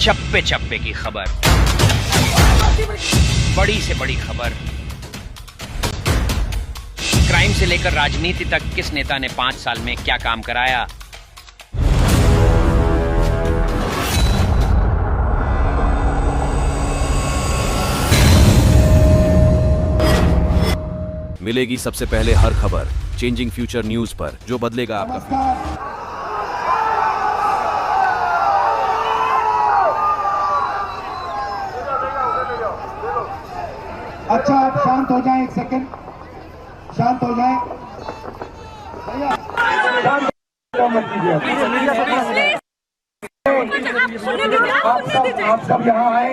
चप्पे चप्पे की खबर, बड़ी से बड़ी खबर। क्राइम से लेकर राजनीति तक किस नेता ने 5 साल में क्या काम कराया। मिलेगी सबसे पहले हर खबर चेंजिंग फ्यूचर न्यूज पर, जो बदलेगा आपका। अच्छा, आप शांत हो जाएं, एक सेकंड शांत हो जाएं भैया, मत कीजिए। आप सब यहाँ आए,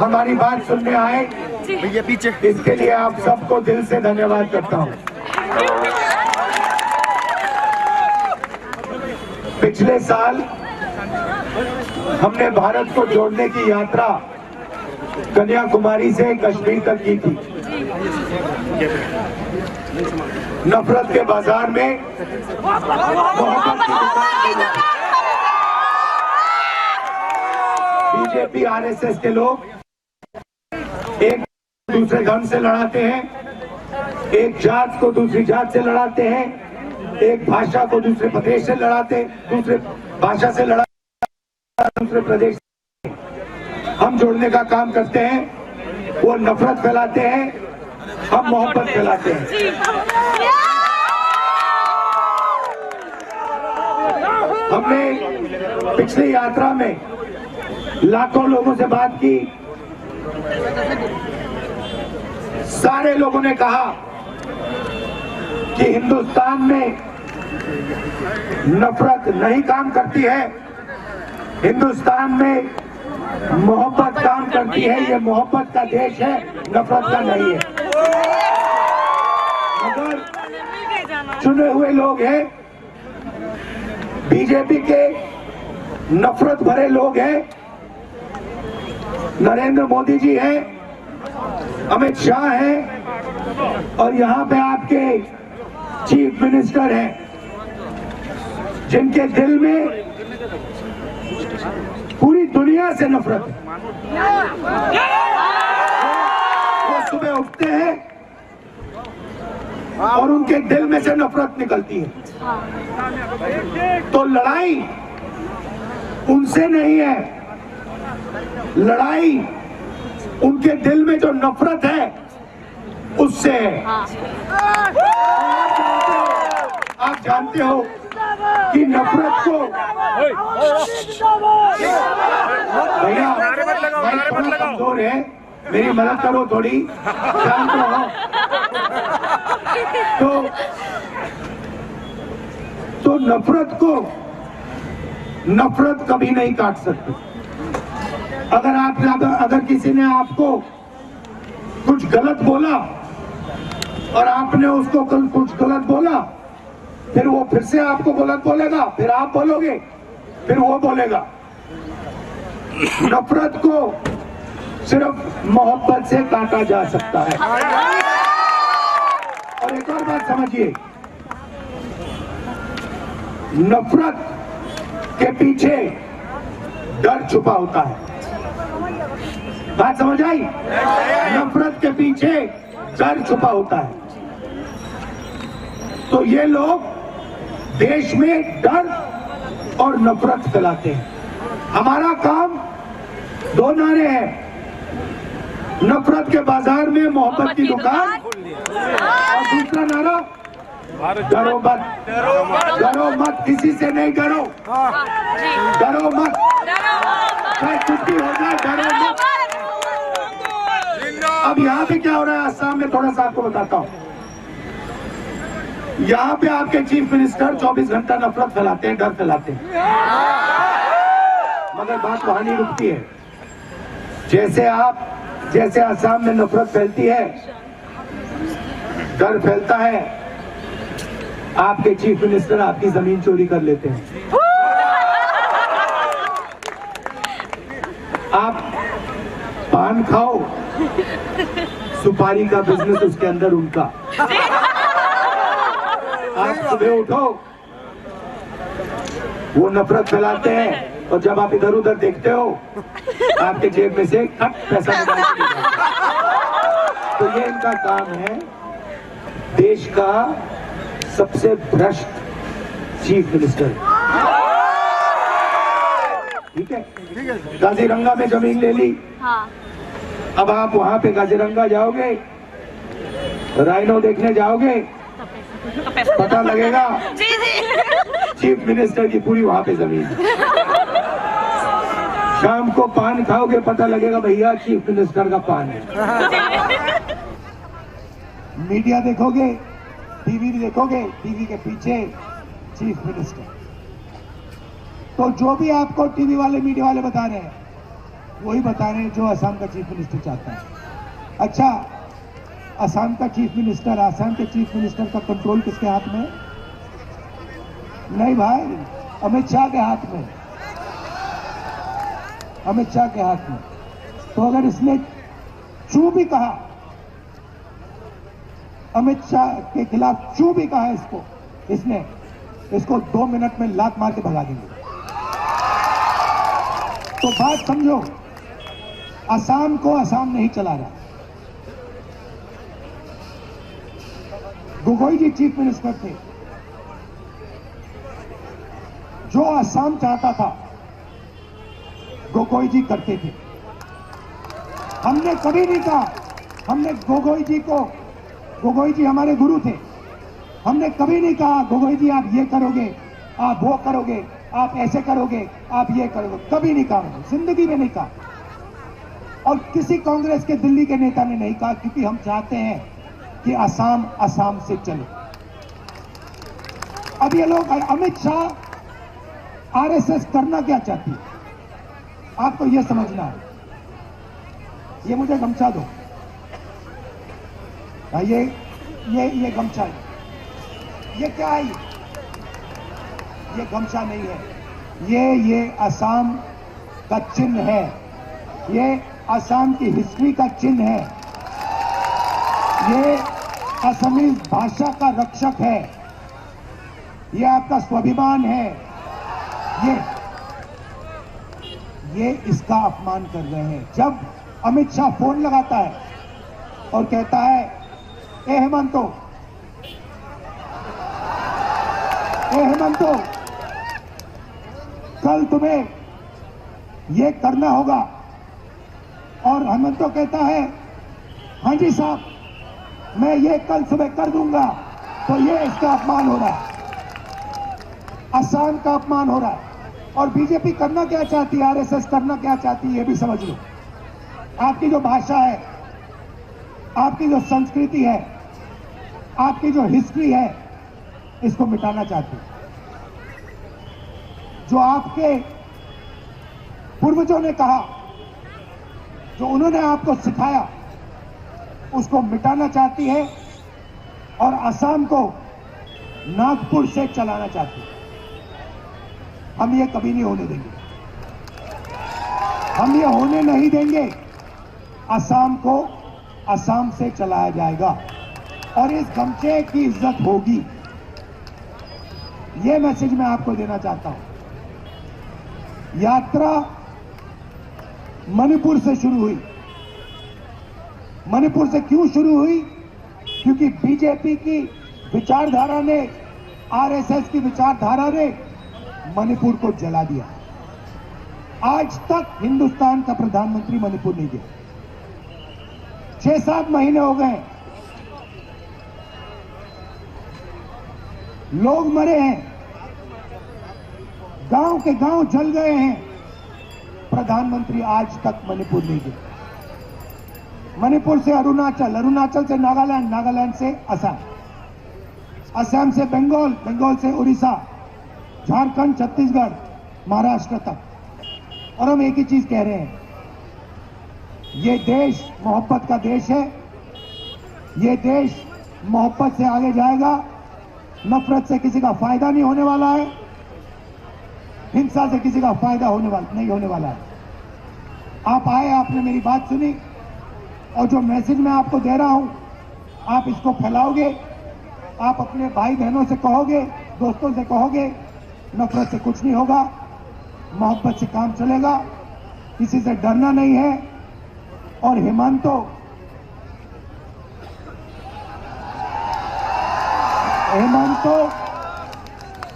हमारी बात सुनने आए, भैया पीछे, इसके लिए आप सबको दिल से धन्यवाद करता हूँ। पिछले साल हमने भारत को जोड़ने की यात्रा कन्याकुमारी से कश्मीर तक की थी। नफरत के बाजार में बीजेपी आरएसएस के लोग एक दूसरे धर्म से लड़ाते हैं, एक जात को दूसरी जात से लड़ाते हैं, एक भाषा को दूसरे प्रदेश से लड़ाते हैं, दूसरे भाषा से लड़ाते दूसरे प्रदेश। हम जोड़ने का काम करते हैं, वो नफरत फैलाते हैं, हम मोहब्बत फैलाते हैं। हमने पिछली यात्रा में लाखों लोगों से बात की, सारे लोगों ने कहा कि हिंदुस्तान में नफरत नहीं काम करती है, हिंदुस्तान में मोहब्बत काम करती है। ये मोहब्बत का देश है, नफरत का नहीं है। मगर चुने हुए लोग हैं, बीजेपी के नफरत भरे लोग हैं, नरेंद्र मोदी जी हैं, अमित शाह हैं, और यहाँ पे आपके चीफ मिनिस्टर हैं, जिनके दिल में पूरी दुनिया से नफरत है। वो सुबह उठते हैं और उनके दिल में से नफरत निकलती है। तो लड़ाई उनसे नहीं है, लड़ाई उनके दिल में जो नफरत है उससे है। आप जानते हो कि नफरत को, भैया थोड़ा कमजोर है, मेरी मदद करो थोड़ी, शांत रहो। तो नफरत को नफरत कभी नहीं काट सकती। अगर किसी ने आपको कुछ गलत बोला और आपने उसको कुछ गलत बोला, फिर वो फिर से आपको गलत बोलेगा, फिर आप बोलोगे, फिर वो बोलेगा। नफरत को सिर्फ मोहब्बत से काटा जा सकता है। और एक और बात समझिए, नफरत के पीछे डर छुपा होता है। बात समझ आई? नफरत के पीछे डर छुपा होता है। तो ये लोग देश में डर और नफरत फैलाते हैं। हमारा काम 2 नारे हैं, नफरत के बाजार में मोहब्बत की दुकान, और दूसरा नारा डरो मत, डरो मत, किसी से नहीं डरो, डरो मत, चाहे कुछ भी हो जाए, डरो मत। अब यहाँ पे क्या हो रहा है असम में, थोड़ा सा आपको बताता हूँ। यहाँ पे आपके चीफ मिनिस्टर 24 घंटा नफरत फैलाते हैं, डर फैलाते हैं, मगर बात वहां नहीं रुकती है। जैसे असम में नफरत फैलती है, डर फैलता है, आपके चीफ मिनिस्टर आपकी जमीन चोरी कर लेते हैं। आप पान खाओ, सुपारी का बिजनेस उसके अंदर उनका। आप सुबह उठो, वो नफरत फैलाते हैं, और जब आप इधर उधर देखते हो आपके जेब में से खट पैसा निकाल के जाता है। तो ये इनका काम है। देश का सबसे भ्रष्ट चीफ मिनिस्टर, ठीक है। काजीरंगा में जमीन ले ली। हाँ। अब आप वहां पे काजीरंगा जाओगे, राइनो देखने जाओगे, पता लगेगा जी जी। चीफ मिनिस्टर की पूरी वहां पे जमीन। शाम को पान खाओगे, पता लगेगा भैया चीफ मिनिस्टर का पान है। मीडिया देखोगे, टीवी देखोगे, टीवी के पीछे चीफ मिनिस्टर। तो जो भी आपको टीवी वाले मीडिया वाले बता रहे हैं वही बता रहे हैं जो असम का चीफ मिनिस्टर चाहता है। अच्छा, असम का चीफ मिनिस्टर, असम के चीफ मिनिस्टर का कंट्रोल किसके हाथ में? नहीं भाई, अमित शाह के हाथ में, अमित शाह के हाथ में। तो अगर इसने चू भी कहा, अमित शाह के खिलाफ चू भी कहा इसने इसको 2 मिनट में लात मार के भगा देंगे। तो बात समझो, असम को असम नहीं चला रहा। गोगोई जी चीफ मिनिस्टर थे, जो असम चाहता था गोगोई जी करते थे। हमने कभी नहीं कहा, हमने गोगोई जी हमारे गुरु थे, हमने कभी नहीं कहा गोगोई जी आप ये करोगे, आप वो करोगे, आप ऐसे करोगे, आप ये करोगे, कभी नहीं कहा, जिंदगी में नहीं कहा। और किसी कांग्रेस के दिल्ली के नेता ने नहीं कहा, क्योंकि हम चाहते हैं कि असम से चले। अब ये लोग, अमित शाह आरएसएस करना क्या चाहती है आपको ये समझना है। ये मुझे गमछा दो, ये गमछा है, ये क्या है? ये गमछा नहीं है, ये असम का चिन्ह है, ये असम की हिस्ट्री का चिन्ह है, ये असमी भाषा का रक्षक है, ये आपका स्वाभिमान है। ये इसका अपमान कर रहे हैं। जब अमित शाह फोन लगाता है और कहता है ए हेमंतो, कल तुम्हें ये करना होगा, और हेमंतो कहता है हाँ जी साहब मैं ये कल सुबह कर दूंगा, तो ये इसका अपमान हो रहा है, असम का अपमान हो रहा है। और बीजेपी करना क्या चाहती है, आरएसएस करना क्या चाहती है, ये भी समझ लो। आपकी जो भाषा है, आपकी जो संस्कृति है, आपकी जो हिस्ट्री है, इसको मिटाना चाहती है। जो आपके पूर्वजों ने कहा, जो उन्होंने आपको सिखाया, उसको मिटाना चाहती है और असम को नागपुर से चलाना चाहती है। हम ये कभी नहीं होने देंगे, हम ये होने नहीं देंगे। असम को असम से चलाया जाएगा और इस गमछे की इज्जत होगी। ये मैसेज मैं आपको देना चाहता हूं। यात्रा मणिपुर से शुरू हुई। मणिपुर से क्यों शुरू हुई? क्योंकि बीजेपी की विचारधारा ने, आरएसएस की विचारधारा ने मणिपुर को जला दिया। आज तक हिंदुस्तान का प्रधानमंत्री मणिपुर नहीं गया। 6-7 महीने हो गए, लोग मरे हैं, गांव के गांव जल गए हैं, प्रधानमंत्री आज तक मणिपुर नहीं गए। मणिपुर से अरुणाचल, अरुणाचल से नागालैंड, नागालैंड से असम, असम से बंगाल, बंगाल से उड़ीसा, झारखंड, छत्तीसगढ़, महाराष्ट्र तक। और हम एक ही चीज कह रहे हैं, ये देश मोहब्बत का देश है, ये देश मोहब्बत से आगे जाएगा। नफरत से किसी का फायदा नहीं होने वाला है, हिंसा से किसी का फायदा नहीं होने वाला है। आप आए, आपने मेरी बात सुनी, और जो मैसेज मैं आपको दे रहा हूं, आप इसको फैलाओगे, आप अपने भाई बहनों से कहोगे, दोस्तों से कहोगे, नफरत से कुछ नहीं होगा, मोहब्बत से काम चलेगा, किसी से डरना नहीं है। और हेमंतो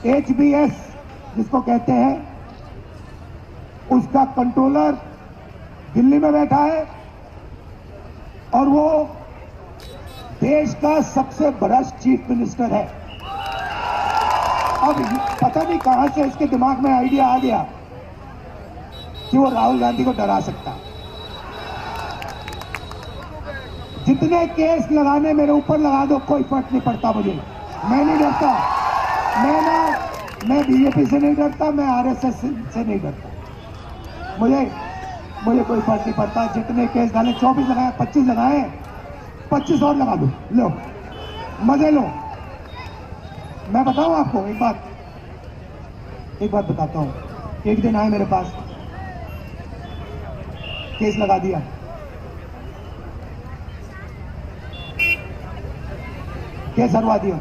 HBS जिसको कहते हैं, उसका कंट्रोलर दिल्ली में बैठा है और वो देश का सबसे भ्रष्ट चीफ मिनिस्टर है। अब पता नहीं कहां से इसके दिमाग में आइडिया आ गया कि वो राहुल गांधी को डरा सकता है। जितने केस लगाने मेरे ऊपर लगा दो, कोई फर्क नहीं पड़ता मुझे। मैं नहीं डरता, मैं बीजेपी से नहीं डरता, मैं आरएसएस से नहीं डरता। मुझे कोई फर्क नहीं पड़ता। जितने केस डाले, 24 लगाए, 25 लगाए, 25 और लगा दो, लो मजे लो। मैं बताऊं आपको एक बात बताता हूं। एक दिन आए मेरे पास, केस लगा दिया, केस हरवा दिया।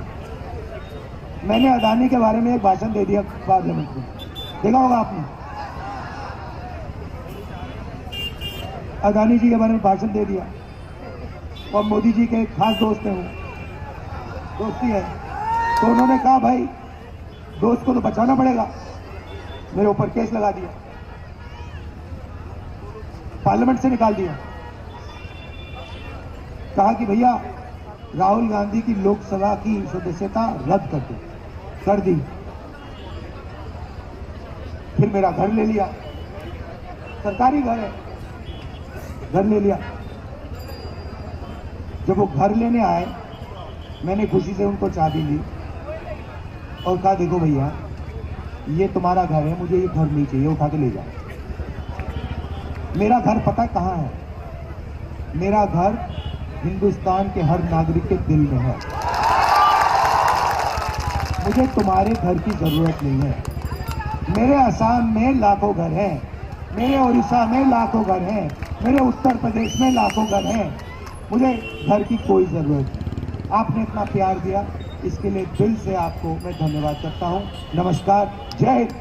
मैंने अडानी के बारे में एक भाषण दे दिया पार्लियामेंट में, देखा होगा आपने। अडानी जी के बारे में भाषण दे दिया और मोदी जी के खास दोस्त हैं, वो दोस्ती है, तो उन्होंने कहा भाई दोस्त को तो बचाना पड़ेगा, मेरे ऊपर केस लगा दिया, पार्लियामेंट से निकाल दिया। कहा कि भैया राहुल गांधी की लोकसभा की सदस्यता रद्द कर दो, कर दी। फिर मेरा घर ले लिया, सरकारी घर है, घर ले लिया। जब वो घर लेने आए, मैंने खुशी से उनको चाबी ली और कहा देखो भैया ये तुम्हारा घर है, मुझे ये घर नहीं चाहिए, उठा के ले जाओ। मेरा घर पता कहाँ है? मेरा घर हिंदुस्तान के हर नागरिक के दिल में है। मुझे तुम्हारे घर की जरूरत नहीं है। मेरे असम में लाखों घर हैं, मेरे उड़ीसा में लाखों घर हैं, मेरे उत्तर प्रदेश में लाखों घर हैं। मुझे घर की कोई जरूरत नहीं। आपने इतना प्यार दिया, इसके लिए दिल से आपको मैं धन्यवाद करता हूं। नमस्कार, जय हिंद।